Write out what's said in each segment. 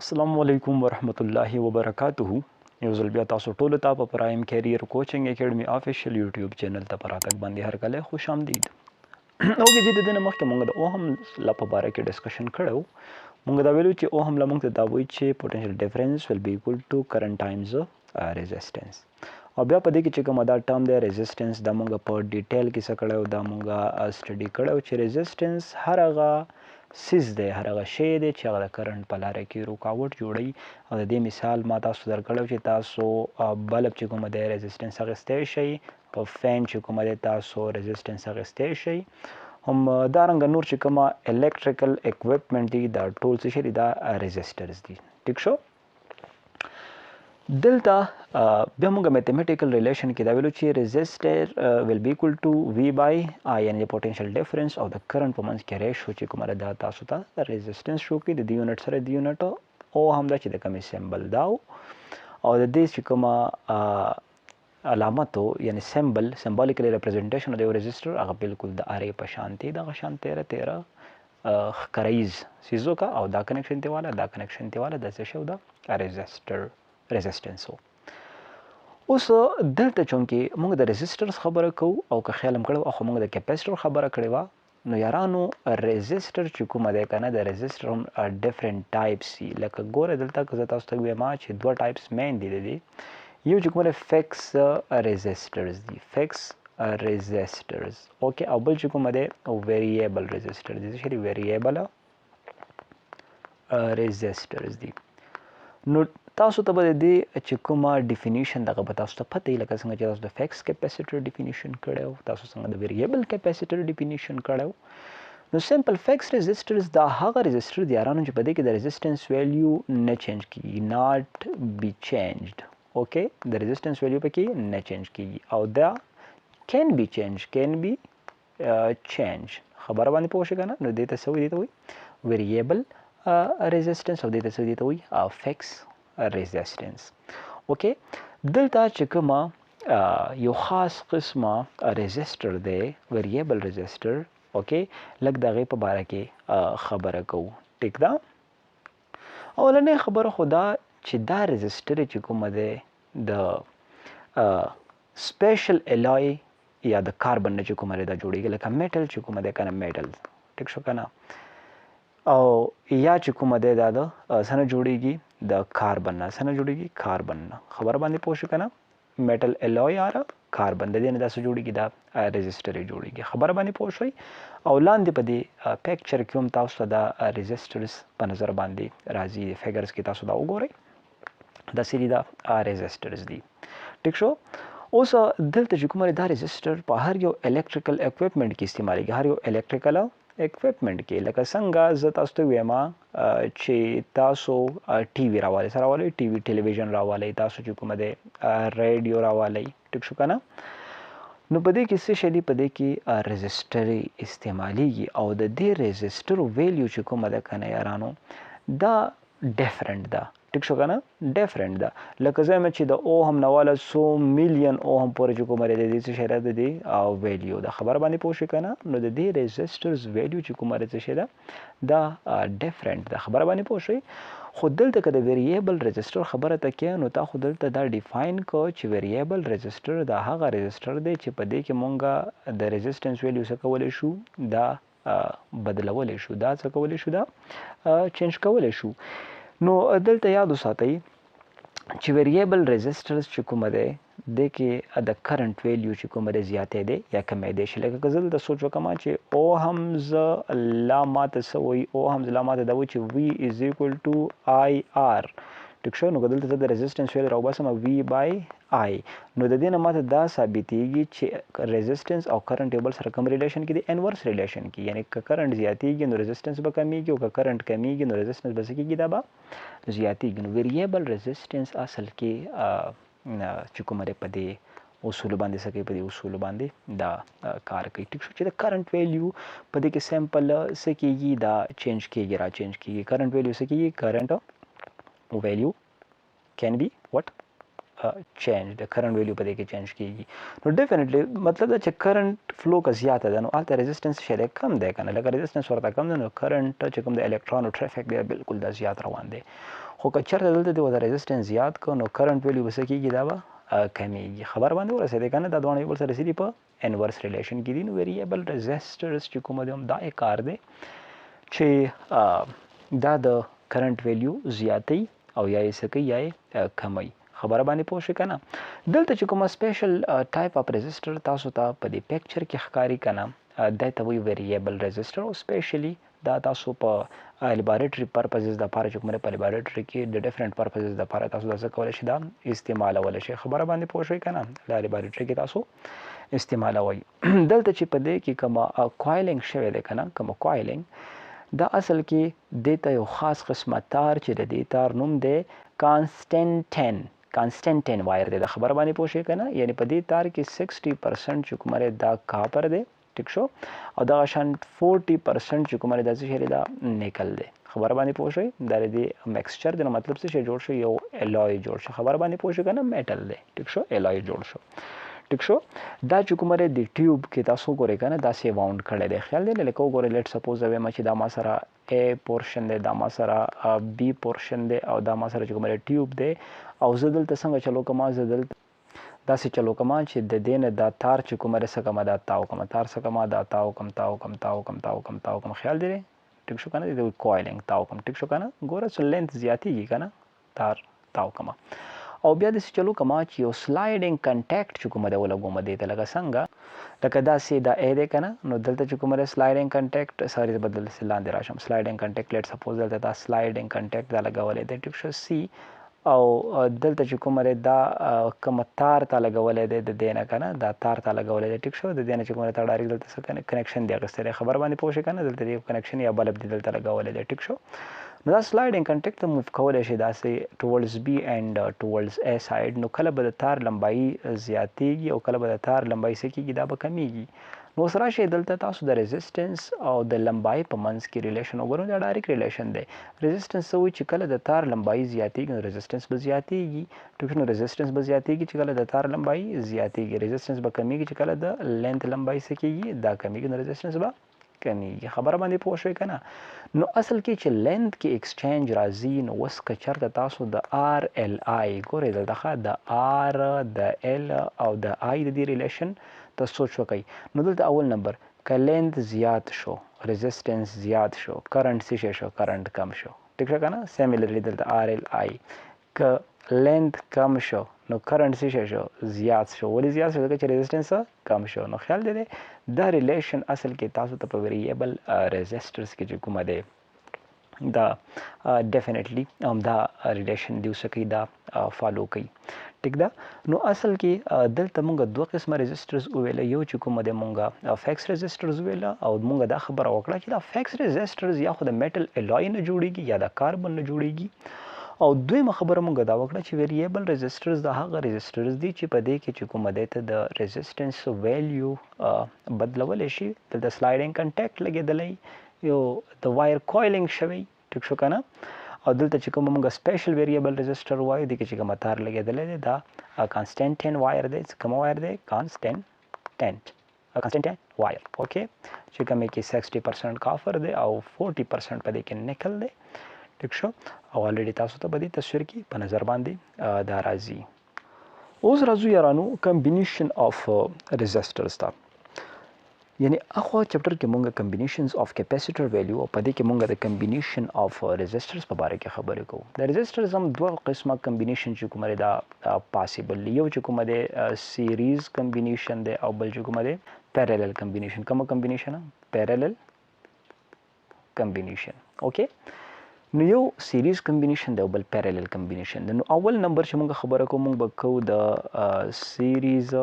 السلام علیکم ورحمت الله وبرکاته. یو ځل بیا تاسو ټولو ته په پرایم کیریر کوچنګ اکیډمي افیشل یوټیوب چینل ته پراتګ باندې هر کله خوش آمدید. اوګه چې د دې نه مخکې مونږ د اوهم لا په باره کې ډسکشن کړو. مونږ دا ویلو چې اوهم لا مونږ ته دا وایي چې پوټنشل ډیفرنس ویل بی ایکول ټو کرنٹ ټایمز ریزسټنس. او بیا په دې کې چې کومه دا ټرم دی ریزسټنس دا مونږ په ډیټیل کې څه کړو دا مونږ سټډي کړو چې ریزسټنس هر هغه سیز دی هر هغه شی دی چې هغه د کرنټ په لاره کې رکاوټ جوړوي. او د دې مثال ما تاسو درکړی چې تاسو بلب چې کومه دی ریزسټنس اخیستی شئ او فین چې کومه دی تاسو ریزسټنس اخیستی شئ. هم دارنګه نور چې کومه الکتریکل اکوپمنټ دي دا ټول څه شي دي دا ریزسټرز دي. ټیک شو. دلته بیا موږ میتھمیټیکل ریلیشن کې دا ویلو چې ریزسټر ویل بی ایکول ټو وی بای آی یعنې د پوټنشل ډیفرنس او د کرنټ په منځ کې ریشو چې کومه دا تاسو ته ریزسټنس شو کې د دې یونټ سره د یونټ او همدا چې د کومې سمبل دا او د دې چې کومه علامتو یعنی سمبولیکلی ریپرزنټیشن د یو ریزسټر هغه بالکل د ارې په شان دی دغه شان تیره ښکریز سیزو کا او دا کنیکشن دی والا دا کنیکشن دی والا د څه شو دا ریزسټر ریزسټنس وو. اوس دلته چونکې موږ د ریزسټرز خبره کوو او که خیال هم کړی او خو موږ د کیپیسټر خبره کړې وه نو یارانو ریزسټر چې کومه دی که نه د ریزسټر هم ډفرنټ ټایپس دي. لکه ګوره دلته که زه تاسو ته ووایم چې دوه ټایپس مین دي د دې. یو چې کومه دی فکس ریزسټرز دي فکس ریزسټرز اوکې او بل چې کومه دی ویریبل ریزسټر دي څه دي ویریبل ریزسټرز دي. نو تاسو ته به د دې چې کومه ډیفینیشن دغه به تاسو ته پته وي لکه څنګه چې تاسو د فکس کیپیسیټر ډیفینیشن کړی و تاسو څنګه د ویریبل کیپیسیټر ډیفینیشن کړی و. نو سمپل فکس ریزسټرز دا هغه ریزسټر دي یارانو چې په دې کې د ریزسټنس ویلیو نه چینج کیږي ناٹ بی چینجډ. اوکې د ریزسټنس ویلیو پکې نه چینج کیږي او دا کین بی چینج خبره باندې پوه شئ که نه. نو دې ته څه وایي دې ته وایي ویریبل ریزسټنس او دې ته څه دې ته وایي فکس ریزسټنس. اوکې دلته چې کومه یو خاص قسمه ریزسټر دی ویریبل ریزسټر اوکې لږ د هغې په باره کې خبره کوو. ټیک ده. اولنۍ خبره خو دا چې دا ریزسټر چې کومه دی د سپیشل الای یا د کاربن نه چې کومه دی دا جوړېږي لکه میټل چې کومه دی که نه میټل ټیک شو که نه او یا چې کومه دی دا د څه نه جوړېږي د کاربن نه څه نه جوړېږي کاربن نه خبره باندې پوه شو که نه میټل الوی یا کاربن د دې نه دا څه جوړېږي دا ریزسټر یې جوړېږي خبره باندې پوه شوئ. او لاندې په دې پیکچر کې هم تاسو ته دا ریزسټرز په نظر باندې راځي فګرز کې تاسو دا وګورئ دا سری دا ریزسټرز دي. ټیک شو. اوس دلته چې کومه دا ریزسټر په هر یو الکتریکل اکوپمنټ کې استعمالیږي هر یو الکتریکل اکوپمنټ کې لکه څنګه زه تاسو ته ویم چې تاسو ټي وي راوالئ څه راوالئ ټي وي ټلویزیون راوالئ تاسو چې کومه دی ریډیو راوالئ ټیک شو که نه. نو په دې کې څه شی دي په دې کې ریزسټر استعمالیږي او د دې ریزسټر ویلیو چې کومه ده که نه یارانو دا ډفرنټ ده. ټیک شو که نه ډفرنټ ده. لکه زه یم چې د اوهم نه واله 100 میلیون اوهم پورې چې کومه دی د دې څه شی ده د دې ویلیو د خبره باندې پوه شئ که نه. نو د دې ریزسټرز ویلیو چې کومه دی څه شی ده دا ډفرنټ ده خبره باندې پوه شئ. خو دلته که د ویریبل ریزسټر خبره ته کې نو تا خو دلته دا ډیفاین کو چې ویریبل ریزسټر دا هغه ریزسټر دی چې په دې کې مونږه د ریزسټنس ویلیو څه کولی شو دا بدلولی شو دا څه کولی شو دا چینج کولی شو. نو دلته یاد وساتئ چې ویریبل ریزسټرز چې کومه دی دې کې د کرنټ ویلیو چې کومه دی زیاتې دی یا کمېدی شي. لکه که زه دلته سوچ وکړم چې اوهمز لا ماته څه وایي اوهمز لا ماته دا وایي چې وي از ایکول ټو آی آر ټیک شو. نو که دلته زه د ریزسټنس ویلیو راوباسم وي بای آی نو د دې نه ماته دا ثابتېږي چې ریزسټنس او کرنټ یو بل سره کوم ریلیشن کې دی انورس ریلیشن کې یعنې که کرنټ زیاتېږي نو ریزسټنس به کمیږي او که کرنټ کمیږي نو ریزسټنس به څه کېږي دا به زیاتېږي. نو ویریبل ریزسټنس اصل کې چې کومه دی په دې اصولو باندې څه کوي په دې اصولو باندې دا کار کوي. ټیک شو چې د کرنټ ویلیو په دې کې سمپل څه کېږي دا چینج کېږي را چینج کېږي. کرنټ ویلیو څه کېږي کرنټ value can be what چینج د کرنٹ ویلیو په دې کې چینج کیږي نو ډیفینیټلی مطلب دا چې کرنٹ فلو که زیاته ده نو هلته ريزسټنس چې دی کم دی که نه لکه ريزسټنس ورته کم دی نو کرنٹ چې کوم د الکترونو ټریفک دی بالکل دا زیات روان دی خو که چېرته دلته دی ورته ريزسټنس زیات کړو نو کرنٹ ویلیو به څه کېږي دا به کمیږي خبر باندې ورسېدی که نه دا دواړه یو بل سره رسېدي په انورس ریلیشن کې دي نو ویریبل ريزسټرز چې کومه دی هم دا یې کار دی چې دا د کرنٹ ویلیو زیاتوي او یا یې څه کوي یا یې کموي خبره باندې پوه شئ که نه دلته چې کومه سپیشل ټایپ اف ريزسټر تاسو ته په دې پیکچر کې ښکاري که نه دی ته وایي ویریبل ريزسټر او سپیشلی دا تاسو په لیبارټري پرپزز دپاره چې کومه په لیبارټري کې د ډفرنټ پرپزز دپاره تاسو دا څه کولی شئ دا استعمالولی شئ خبره باندې پوه شئ که نه دا لیبارټري کې تاسو استعمالوئ دلته چې په دې کې کومه کوایلینګ شوی دی که نه کومه کوایلینګ دا اصل کې دې ته یو خاص قسمه تار چې د دې تار نوم دی کانسټنټن وایر دی د خبره باندې پوه شئ که نه یعنې په دې تار کې 60% چې کومه دا کاپر دی ټیک شو او دغه شان 40% چې کومه دا څه شی دی دا نیکل دی خبره باندې پوه شئ دا د دې مکسچر دی نو مطلب څه شی جوړ شو یو الوی جوړ شو خبره باندې پوه شئ که نه میټل دی ټیک شو الوی جوړ شو ټیک شو دا چې کومه د ټیوب کې تاسو ګورئ که نه داسې واونډ کړی دی خیال دی لکه وګورئ لیټ سپوز وایم چې دا ما سره A پورشن دی دا ما سره B پورشن دی او دا ما سره چې کومه ټیوب دی او زه دلته څنګه چلو کوم زه دلته داسې چلو کوم چې د دې نه دا تار چې کومه څه کومه دا تاو کومه تار څه کومه دا تاو کوم خیال دی ټیک شو که نه د کوایلینګ تاو کوم ټیک شو که نه ګوره څو لینث زیاتېږي که نه تار تاو کومه او بیا داسې چلو کومه چې یو سلایډنګ کنټیکټ چې کومه دی ولګومه دې ته لکه څنګه لکه داسې دا ای دی که نه نو دلته چې کومه دی سلایډنګ کنټیکټ ساري زه به دلته لاندې راشم سلایډنګ کنټیکټ لیټ سپوز دلته دا سلایډنګ کنټیکټ دا لګولی دی ټیک شو سی او دلته چې کومه دی دا کومه تار ته لګولی دی د دې نه که نه دا تار ته لګولی دی ټیک شو د دې نه چې کومه دی تا ډایرکټ دلته څه کنیکشن دی اخیستی دی خبر باندې پوه شئ که نه دلته دی کنیکشن یا بلب دی دلته لګولی دی ټیک شو نو دا سلایډنګ کنټیکټ ته موف کولی شي داسې ټوورډز بی اینډ ټوورډز ای سایډ نو کله به د تار لمبایي زیاتېږي او کله به د تار لمبایي څه کېږي دا به کمیږي نو اوس راشئ دلته تاسو د ريزسټنس او د لمبایي په منځ کې ریلیشن وګورئ دا ډایرکټ ریلیشن دی ريزسټنس څه وایي چې کله د تار لمبایي زیاتېږي نو ريزسټنس به زیاتېږي ټیک نو ريزسټنس به زیاتېږي چې کله د تار لمبایي زیاتېږي ريزسټنس به کمیږي چې کله د لینث لمبایي څه کېږي دا کمیږي نو ريزسټنس به کمیږي خبره باندې پوه شئ که نه نو اصل کې چې لینث کې ایکسچینج راځي نو اوس که چېرته تاسو د آر ایل آی ګورئ دلته د آر د ایل او د آی د دې ریلیشن ته سوچ وکئ نو دلته اول نمبر که لینث زیات شو ريزسټنس زیات شو کرنٹ څه شی شو کرنٹ کم شو ټیک شو که نه سیملرلی دلته آر ایل آی که لینث کم شو نو کرنٹ څه شی شو زیات شو ولې زیات شو ځکه چې ريزسټنس کم شو نو خیال دی دا ریلیشن اصل کې تاسو ته په ویریبل ريزسټرز کې چې کومه دی دا ډیفینیټلی دا ریلیشن دی څه کوي دا فالو کوي ټیک ده نو اصل کې دلته مونږ دوه قسمه ريزسټرز وویله یو چې کومه دی مونږ فیکس ريزسټرز وویله او مونږ دا خبره وکړه چې دا فیکس ريزسټرز یا خو د میټل الوی نه جوړیږي یا د کاربن نه جوړیږي او دویمه خبره مونږ دا وکړه چې ویریبل ريزسټرز دا هغه ريزسټرز دي چې په دې کې چې کومه دی ته د ريزسټنس ویلیو بدلولی شي دلته سلایډنګ کنټیکټ لګېدلی یو د وایر کوایلینګ شوی ټیک شو که نه او دلته چې کومه مونږ سپیشل ویریبل ريزسټر وایو دې کې چې کومه تار لګېدلی دی دا کانسټنټن وایر دی کومه وایر دی کانسټنټن وایر اوکې چې کومې کې 60% کافر دی او 40% په دې کې نیکل دی ټیک شو او الریډي تاسو ته به دې تصویر کې په نظر باندې دا راځي اوس راځو یارانو کمبینیشن اف ريزسټرز ته یعنی اخوا چپټر کې مونږ کمبینیشنز اف کیپاسیټر ویلیو او په دې کې مونږ د کمبینیشن اف ريزسټرز په باره کې خبرې کوو د ريزسټرز هم دوه قسمه کمبینیشن چې کومه دا پاسیبل یو چې کومه دی سیریز کمبینیشن دی او بل چې کومه دی پیرالل کمبینیشن کومه کمبینیشن پیرالل کمبینیشن اوکې نو یو سیریز کمبینیشن دی او بل پیرالل کمبینیشن دی نو اول نمبر چې مونږ خبره کوو مونږ به کوو د سیریز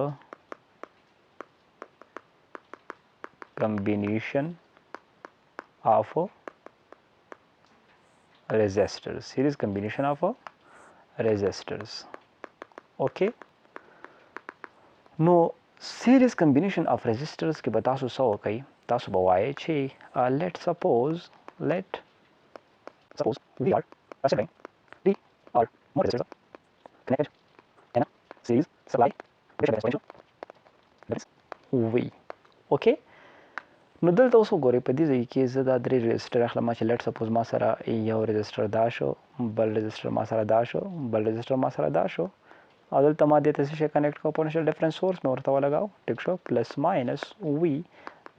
combination of resistors series combination of resistors okay no series combination of resistors کې به تاسو څه وکئ تاسو به وایئ چې let suppose we are considering 3 or more resistors connected in a series supply potential difference V. اوکې نو دلته اوس وګورئ په دې ځای کې زه دا درې ريزسټر اخلم چې لیټ سپوز ما سره یو ريزسټر دا شو بل ريزسټر ما سره دا شو بل ريزسټر ما سره دا شو او دلته ما دې ته څه شی کنیکټ کړو پوتنشل ډیفرنس سورس مې ورته ولګاو ټیک شو پلس ماینس وي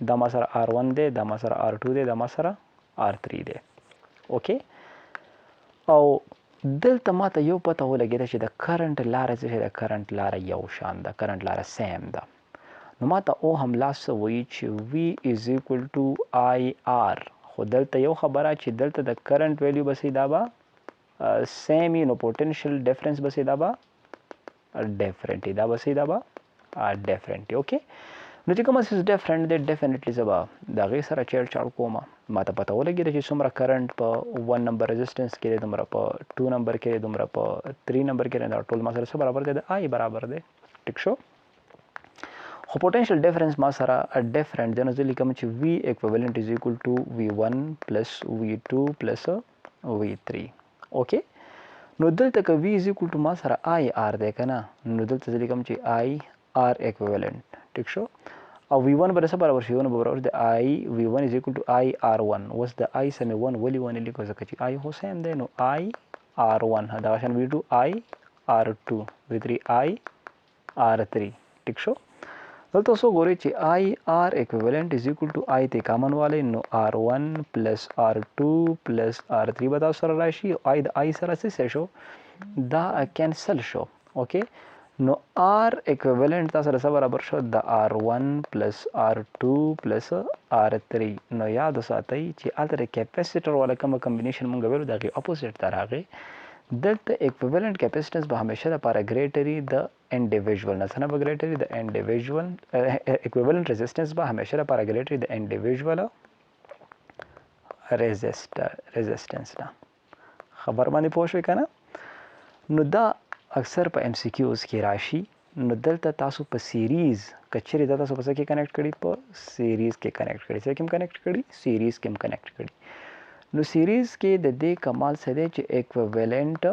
دا ما سره R1 دی دا ما سره R2 دی دا ما سره R3 دی اوکې او دلته ما ته یو پته ولګېده چې د کرنټ لاره څه د کرنټ لاره یو شان ده کرنټ لاره سیم ده نو ما ته او هم لاس وایي چې V is equal to IR خو دلته یو خبره چې دلته د کرنټ ویلیو بسې دا به سیم نو پوتنشل ډیفرنس بسې دا به ډیفرنټ دا بسې دا به ډیفرنټ اوکې نو چې کومه څه ډیفرنٹ دی ډیفینټلی زه به د هغې سره چیړ چاړ کوم ما ته پته ولګېده چې څومره کرنټ په 1 نمبر رزسټنس کې دی دومره په 2 نمبر کې دی دومره په 3 نمبر کې دی دا ټول ما سره څه برابر دی د آی برابر دی ټیک شو خو پوټنشل ډیفرنس ما سره ډیفرنٹ دی نو زه لیکم چې وی اکویولنٹ از ایکول ټو V1 پلس V2 پلس V3 اوکې نو دلته که V از ایکول ټو ما سره IR دی که نه نو دلته زه لیکم چې IR اکویولنٹ ټیک شو او V1 به څه برابر شي V1 به برابر د V1 is equal to IR1 اوس د I سم 1 ولې ونه لیکو ځکه چې I خو سیم دی نو IR1 دا شان V2 IR2 V3 IR3 ټیک شو دلته اوس وګورئ چې IR equivalent is equal to I ته کامن والی نو R1 پلس R2 پلس R3 به تاسو سره راشي I د I سره څه شو دا کینسل شو اوکې نو R equivalent تاسو سره برابر شو د R1 پلس R2 پلس R3 نو یاد وساتئ چې الته کیپاسیټر والا کوم کمبینیشن مونږ ویلو دغه اپوزیټ ته راغی دلته equivalent capacitance به همیشه لپاره greater د individual نه څنګه به greater د individual equivalent resistance به همیشه لپاره greater د individual resistance نه خبر باندې پوه شئ کنه نو دا اکثر په ام سی کیوز کې راشي نو دلته تاسو په سیریز کچری دا تاسو په څه کې کنیکټ کړي په سیریز کې کنیکټ کړي څه کې کنیکټ کړي سیریز کې کنیکټ کړي نو سیریز کې د دې کمال څه دی چې ایکویوالنت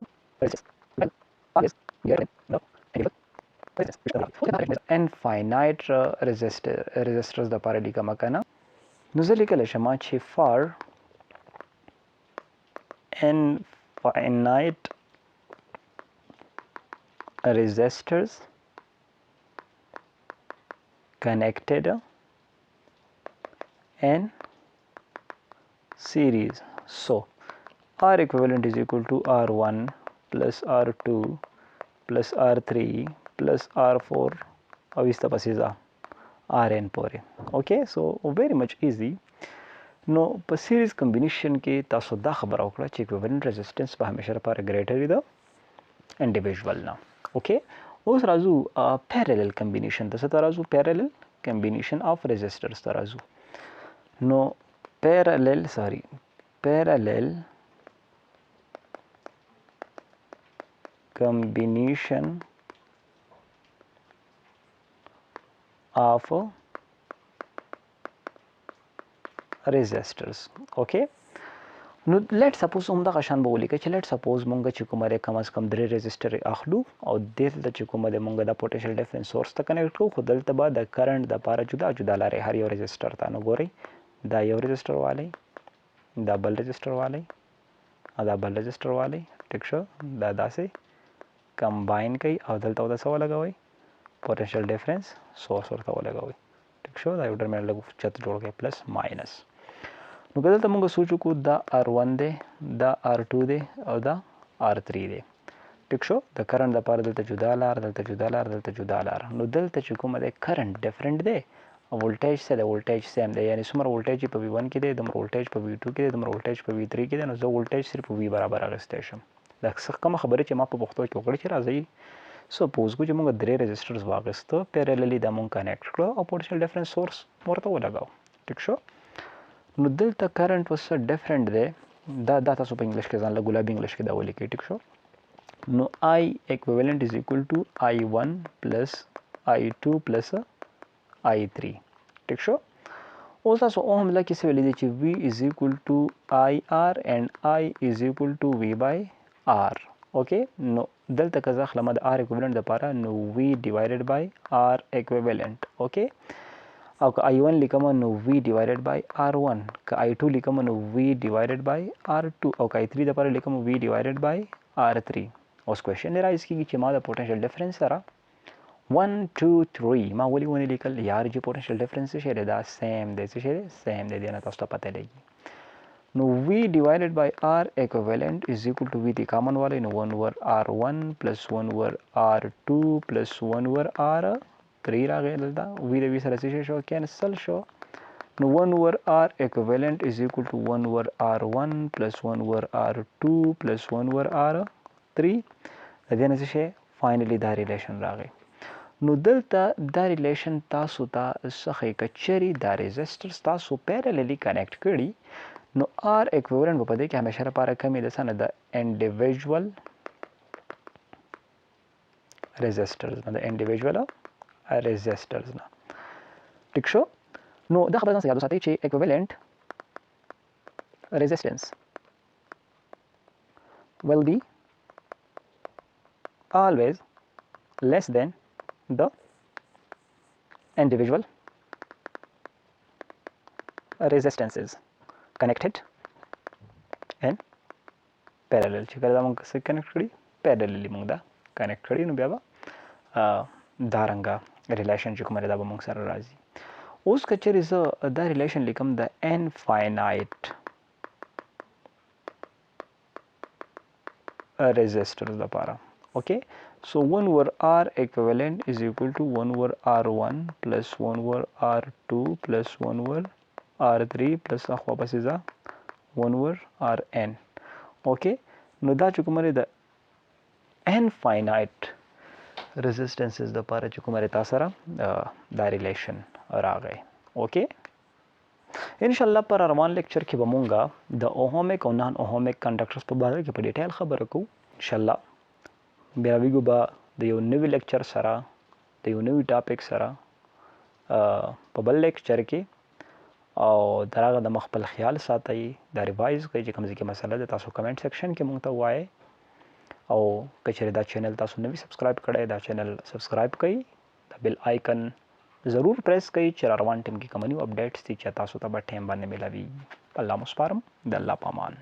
انفاینایټ ريزسټرز د لپاره لیکم کنه نو زه لیکلی شم چې فار انفاینایټ resistors connected in series so R equivalent is equal to R1 plus R2 plus R3 plus R4 او इस तरह से Rn پورې okay so very much easy نو په series combination کې تاسو دا خبره وکړه چې equivalent resistance به همیشه لپاره greater وي د individual نه اوکې اوس راځو parallel combination ته څه راځو parallel combination of resistors ته راځو نو parallel combination of resistors okay نو لیټ سپوز هم دغه شان به ولیکه چې لیټ سپوز مونږ چې کومه دی کم از کم 3 ريزسټر اخلو او دلته چې کومه دی مونږ د پوټنشل ډیفرنس سورس ته کنیکټ کوو خو دلته به د کرنٹ د لپاره جدا جدا لارې هر یو ريزسټر ته نو ګورئ دا یو ريزسټر والی دا بل ريزسټر والی او دا بل ريزسټر والی ټیک شو دا داسې کمباین کوي او دلته څه ولګوئ پوټنشل ډیفرنس سورس ورته ولګوئ ټیک شو دا یو ټرمینل لږ چت جوړ کړئ پلس ماینس نو که دلته موږ سوچ وکړو دا R1 دی دا R2 دی او دا R3 دی ټیک شو د کرنٹ لپاره دلته جدا لار دلته جدا لار دلته جدا لار نو دلته چې کومه دی کرنٹ ډیفرنٹ دی voltage څه دی voltage سیم دی یعنی څومره voltage په V1 کې دی دومره voltage په V2 کې دی دومره voltage په V3 کې دی نو زه voltage صرف V برابر اخیستی شم دا کومه خبره چې ما په پښتو کې وکړه چې راځئ سپوز کو چې موږ 3 ريزسټرز واغسته پیراللی دا مونږ کنیکټ کړو او پوټنشل ډیفرنس سورس ورته ولګاو ټیک شو نو دلته کرنٹ وس ډیفرنٹ دی دا تاسو په انګلیش کې ځان له ګلابي انګلیش کې دا ولیکئ ټیک شو نو I equivalent is equal to I1 plus I2 plus I3 ټیک شو اوس تاسو اوم لکه څه ویل دي چې V is equal to IR and I is equal to V by R اوکې نو دلته که زه اخلم د R equivalent دپاره نو V divided by R equivalent اوکې او که I1 لیکم نو V divided by R1 که I2 لیکم نو V divided by R2 او که I3 دپاره لیکم V divided by R3 اوس کوېشن رایز کېږي چې ما د پوټنشل ډفرنس سره 1 2 3 ما ولې ونه لیکل یار چې پوټنشل ډفرنس څه شی دی دا سیم دی څه شی دی سیم دی دې نه تاسو ته پته لګي نو V divided by R equivalent is equal to V دی کامن والی نو 1 over R1 plus 1 over R2 plus 1 over R3 راغی دلته V د V سره څه شو کینسل شو نو 1 over R equivalent is equal to 1 over R1 plus 1 over R2 plus 1 over R3 د دې نه څه شی فاینلی دا ریلیشن راغی نو دلته دا ریلیشن تاسو ته څه که چیرې دا ریزسټرز تاسو پیرللی کنیکټ کړي نو R equivalent په دې کې همیشه لپاره کمی ده څه نه د انډیویژوال resistors نه د انډیویژوال resistors نه ټیک شو نو دا خبره ځان سره یاد وساتئ چې equivalent resistance will be always less than the individual resistances connected in parallel چې کله دا موږ څه کنیکټ کړي پیرللی موږ دا کنیکټ کړي نو بیا به دا رنګه ریلیشن چې کومه دا به موږ سره راځي اوس که چیرې زه دا ریلیشن لیکم د انفاینایټ resistors لپاره okay so 1 over R equivalent is equal to 1 over R1 plus 1 over R2 plus 1 over R3 plus اخوا پسې ځه 1 over Rn okay نو دا چې کومه د infinite resistances دپاره چې کومه تا سره دا ریلیشن راغی okay ان شاء الله پر روان لیکچر کې به مونږه د اوهمیک او نان اوهمیک کنډکټرز په باره کې په ډیټیل خبره کوو ان شاء الله بیا ویګو به د یو نوی لیکچر سره د یو نوی ټاپک سره په بل لیکچر کې او د هغه د مخ خپل خیال ساتئ دا ریوایز کړئ چې کوم ځای کې مسله ده تاسو کمنټ سیکشن کې مونږ ته ووایئ او که چېرې دا چینل تاسو نوی سبسکرایب کړی دا چینل سبسکرایب کړئ دا بیل آیکن ضرور پریس کړئ چې را روان ټیم کې کوم نیو اپډیټس دي چې تاسو ته به ټایم باندې ملاوي الله مو سپارم د الله په امان